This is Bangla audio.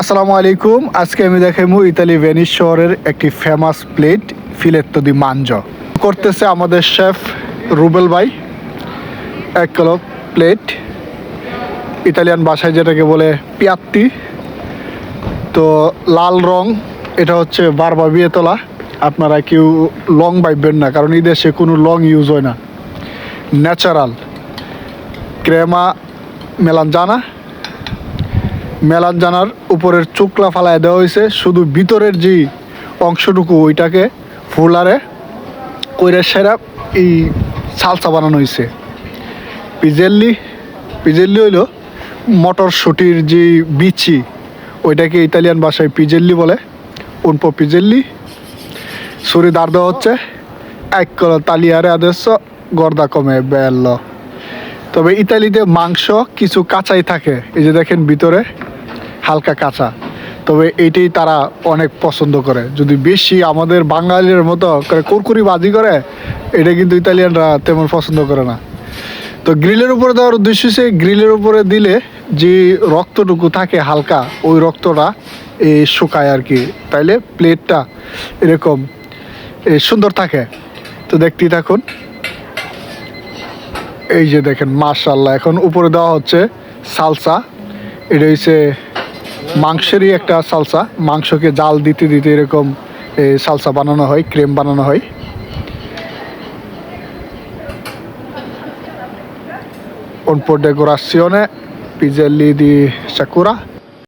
আসসালামু আলাইকুম। আজকে আমি দেখাবো ইতালি ভেনিস শহরের একটি ফেমাস প্লেট ফিলেত্তো দি মাঞ্জো করতেছে আমাদের শেফ রুবেল ভাই। 1 কিলো প্লেট, ইতালিয়ান ভাষায় যেটাকে বলে পিয়াত্তি। তো লাল রং, এটা হচ্ছে বারবা বিয়ে তোলা। আপনারা কেউ লং ভাববেন না, কারণ এই দেশে কোনো লং ইউজ হয় না। ন্যাচারাল ক্রেমা মেলানজানার উপরের চোকলা ফালায় দেওয়া হয়েছে, শুধু ভিতরের যে অংশটুকু ওইটাকে ফুলারে কইরা সেরা এই সালসা বানানো হয়েছে। পিজেল্লি হইল মটরশুটির যে বিচি, ওইটাকে ইতালিয়ান ভাষায় পিজেল্লি বলে। উনপো পিজেল্লি সুরি দাঁড় দেওয়া হচ্ছে 1 কিলো তালিয়ারে আদেশ গর্দা কমে বেল। তবে ইতালিতে মাংস কিছু কাঁচাই থাকে, এই যে দেখেন ভিতরে হালকা কাঁচা। তবে এইটাই তারা অনেক পছন্দ করে। যদি বেশি আমাদের বাঙালির মতো করে কুরকুরি বাজি করে, এটা কিন্তু ইতালিয়ানরা তেমন পছন্দ করে না। তো গ্রিলের উপরে দেওয়ার উদ্দেশ্য হচ্ছে গ্রিলের উপরে দিলে যে রক্তটুকু থাকে হালকা, ওই রক্তটা শুকায় আর কি, তাইলে প্লেটটা এরকম সুন্দর থাকে। তো দেখতেই থাকুন। এই যে দেখেন, মাশাআল্লাহ। এখন উপরে দেওয়া হচ্ছে সালসা। এটা হচ্ছে মাংসেরই একটা সালসা। মাংসকে জাল দিতে দিতে এরকম সালসা বানানো হয়, ক্রেম বানানো হয়। Un po' decorazione, piselli di sakura.